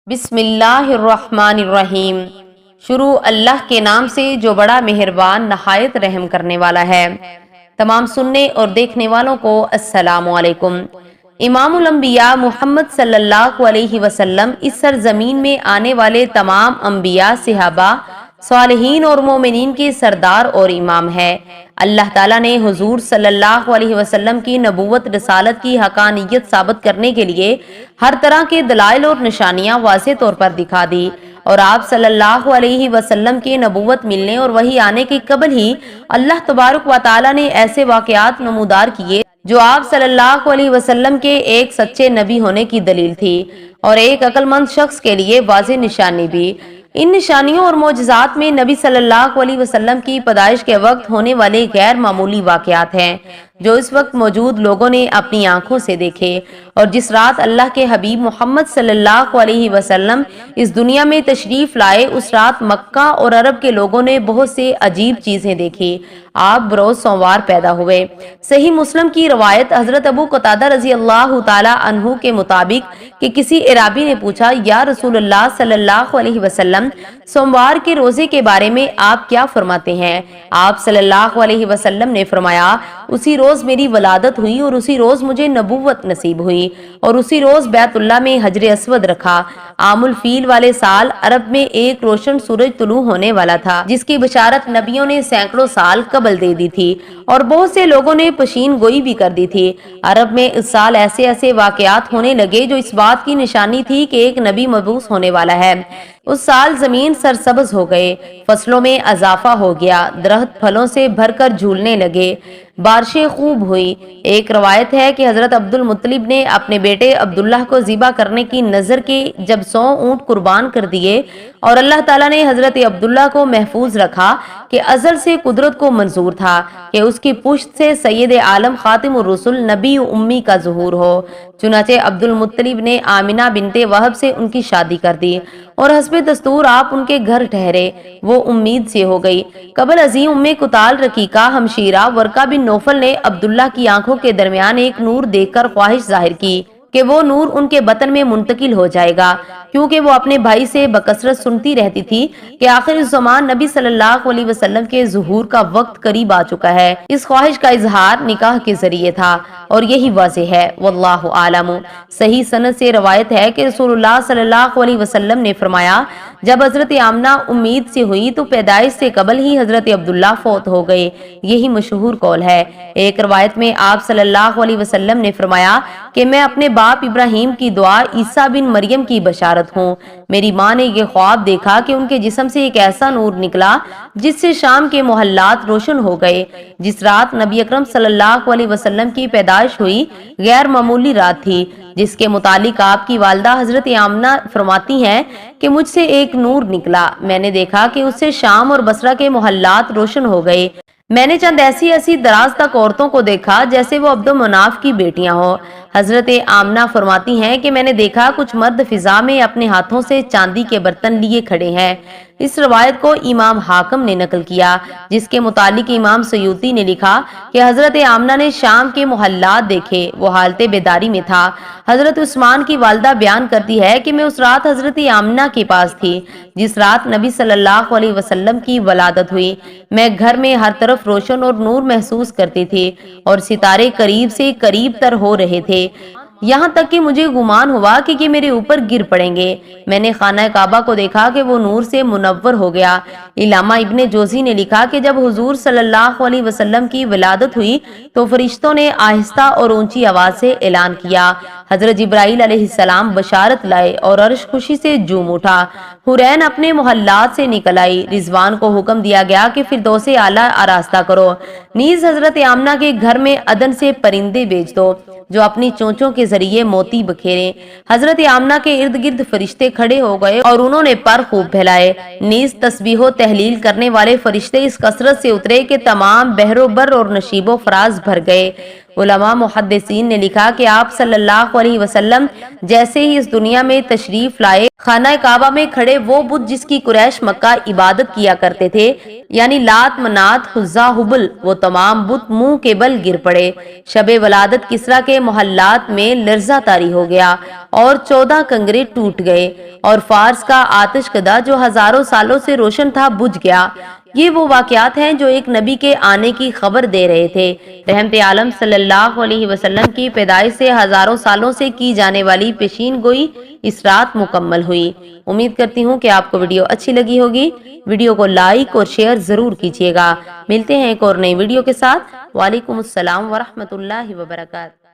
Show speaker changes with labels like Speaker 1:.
Speaker 1: بسم اللہ الرحمن الرحیم۔ شروع اللہ کے نام سے جو بڑا مہربان نہایت رحم کرنے والا ہے۔ تمام سننے اور دیکھنے والوں کو السلام علیکم۔ امام الانبیاء محمد صلی اللہ علیہ وسلم اس سرزمین میں آنے والے تمام انبیاء، صحابہ، صالحین اور مومنین کے سردار اور امام ہے۔ اللہ تعالیٰ نے حضور صلی اللہ علیہ وسلم کی نبوت رسالت کی حقانیت ثابت کرنے کے لیے ہر طرح کے دلائل اور نشانیاں واضح طور پر دکھا دی، اور آپ صلی اللہ علیہ وسلم کے نبوت ملنے اور وحی آنے کے قبل ہی اللہ تبارک و تعالیٰ نے ایسے واقعات نمودار کیے جو آپ صلی اللہ علیہ وسلم کے ایک سچے نبی ہونے کی دلیل تھی اور ایک عقل مند شخص کے لیے واضح نشانی بھی۔ ان نشانیوں اور معجزات میں نبی صلی اللہ علیہ وسلم کی پیدائش کے وقت ہونے والے غیر معمولی واقعات ہیں جو اس وقت موجود لوگوں نے اپنی آنکھوں سے دیکھے، اور جس رات اللہ کے حبیب محمد صلی اللہ علیہ وسلم اس دنیا میں تشریف لائے، اس رات مکہ اور عرب کے لوگوں نے بہت سے عجیب چیزیں دیکھی۔ آپ بروز سوموار پیدا ہوئے۔ صحیح مسلم کی روایت حضرت ابو قتادہ رضی اللہ تعالی عنہ کے مطابق کہ کسی عرابی نے پوچھا، یا رسول اللہ صلی اللہ علیہ وسلم، سوموار کے روزے کے بارے میں آپ کیا فرماتے ہیں؟ آپ صلی اللہ علیہ وسلم نے فرمایا، اسی روز میری ولادت ہوئی اور اسی روز مجھے نبوت نصیب ہوئی اور اسی روز بیت اللہ میں حجر اسود رکھا۔ عام الفیل والے سال عرب میں ایک روشن سورج طلوع ہونے والا تھا جس کی بشارت نبیوں نے سینکڑوں سال قبل دے دی تھی اور بہت سے لوگوں نے پشین گوئی بھی کر دی تھی۔ عرب میں اس سال ایسے ایسے واقعات ہونے لگے جو اس بات کی نشانی تھی کہ ایک نبی مبعوث ہونے والا ہے۔ اس سال زمین سرسبز ہو گئے، فصلوں میں اضافہ ہو گیا، درخت پھلوں سے بھر کر جھولنے لگے، بارشیں خوب ہوئی۔ ایک روایت ہے کہ حضرت عبد المطلب نے اپنے بیٹے عبداللہ کو ذبح کرنے کی نظر کے جب 100 اونٹ قربان کر دیے، اور اللہ تعالیٰ نے حضرت عبداللہ کو محفوظ رکھا کہ ازل سے قدرت کو منظور تھا کہ اس کی پشت سے سید عالم خاتم الرسل نبی امی کا ظہور ہو۔ چنانچہ عبد المطلب نے آمنہ بنت وہب سے ان کی شادی کر دی اور حسب دستور آپ ان کے گھر ٹھہرے۔ وہ امید سے ہو گئی۔ قبل ازیں ام کتال رقیقہ ہمشیرہ ورقہ بن نوفل نے عبداللہ کی آنکھوں کے درمیان ایک نور دیکھ کر خواہش ظاہر کی کہ وہ نور ان کے بطن میں منتقل ہو جائے گا، کیونکہ وہ اپنے بھائی سے بکثرت سنتی رہتی تھی کہ آخر الزمان نبی صلی اللہ علیہ وسلم کے ظہور کا وقت قریب آ چکا ہے۔ اس خواہش کا اظہار نکاح کے ذریعے تھا اور یہی واضح ہے، واللہ عالم۔ صحیح سند سے روایت ہے کہ رسول اللہ صلی اللہ علیہ وسلم نے فرمایا، جب حضرت آمنہ امید سے ہوئی تو پیدائش سے قبل ہی حضرت عبداللہ فوت ہو گئے۔ یہی مشہور قول ہے۔ ایک روایت میں آپ صلی اللہ علیہ وسلم نے فرمایا کہ میں اپنے باپ ابراہیم کی دعا عیسیٰ بن مریم کی بشارت ہوں۔ میری ماں نے یہ خواب دیکھا کہ ان کے جسم سے ایک ایسا نور نکلا جس سے شام کے محلات روشن ہو گئے۔ جس رات نبی اکرم صلی اللہ علیہ وسلم کی پیدائش ہوئی غیر معمولی رات تھی، جس کے متعلق آپ کی والدہ حضرت آمنہ فرماتی ہیں کہ مجھ سے ایک نور نکلا، میں نے دیکھا کہ اس سے شام اور بصرہ کے محلات روشن ہو گئے۔ میں نے چند ایسی دراز تک عورتوں کو دیکھا جیسے وہ عبد مناف کی بیٹیاں ہوں۔ حضرت آمنہ فرماتی ہیں کہ میں نے دیکھا کچھ مرد فضا میں اپنے ہاتھوں سے چاندی کے برتن لیے کھڑے ہیں۔ اس روایت کو امام حاکم نے نقل کیا، جس کے متعلق امام سیوطی نے لکھا کہ حضرت آمنہ نے شام کے محلات دیکھے، وہ حالت بیداری میں تھا۔ حضرت عثمان کی والدہ بیان کرتی ہے کہ میں اس رات حضرت آمنہ کے پاس تھی جس رات نبی صلی اللہ علیہ وسلم کی ولادت ہوئی۔ میں گھر میں ہر طرف روشن اور نور محسوس کرتی تھی اور ستارے قریب سے قریب تر ہو رہے تھے، یہاں تک کہ مجھے گمان ہوا کہ یہ میرے اوپر گر پڑیں گے۔ میں نے خانہ کعبہ کو دیکھا کہ وہ نور سے منور ہو گیا۔ علامہ ابن جوزی نے لکھا کہ جب حضور صلی اللہ علیہ وسلم کی ولادت ہوئی تو فرشتوں نے آہستہ اور اونچی آواز سے اعلان کیا، حضرت جبرائیل علیہ السلام بشارت لائے اور عرش خوشی سے جھوم اٹھا۔ حورین اپنے محلات سے نکل آئی۔ رضوان کو حکم دیا گیا کہ فردوس اعلیٰ آراستہ کرو۔ نیز حضرت آمنہ کے گھر میں عدن سے پرندے بھیج دو جو اپنی چونچوں کے ذریعے موتی بکھیریں۔ حضرت آمنہ کے ارد گرد فرشتے کھڑے ہو گئے اور انہوں نے پر خوب پھیلائے۔ نیز تسبیح و تحلیل کرنے والے فرشتے اس کثرت سے اترے کہ تمام بحر و بر اور نشیب و فراز بھر گئے۔ علماء محدثین نے لکھا کہ آپ صلی اللہ علیہ وسلم جیسے ہی اس دنیا میں تشریف لائے، خانہ کعبہ میں کھڑے وہ بت جس کی قریش مکہ عبادت کیا کرتے تھے، یعنی لات، منات، عزا، ہبل، وہ تمام بت منہ کے بل گر پڑے۔ شب ولادت کسریٰ کے محلات میں لرزہ طاری ہو گیا اور 14 کنگرے ٹوٹ گئے، اور فارس کا آتش کدہ جو ہزاروں سالوں سے روشن تھا بجھ گیا۔ یہ وہ واقعات ہیں جو ایک نبی کے آنے کی خبر دے رہے تھے۔ رحمت عالم صلی اللہ علیہ وسلم کی پیدائش سے ہزاروں سالوں سے کی جانے والی پیشین گوئی اس رات مکمل ہوئی۔ امید کرتی ہوں کہ آپ کو ویڈیو اچھی لگی ہوگی۔ ویڈیو کو لائک اور شیئر ضرور کیجیے گا۔ ملتے ہیں ایک اور نئی ویڈیو کے ساتھ۔ وعلیکم السلام ورحمۃ اللہ وبرکاتہ۔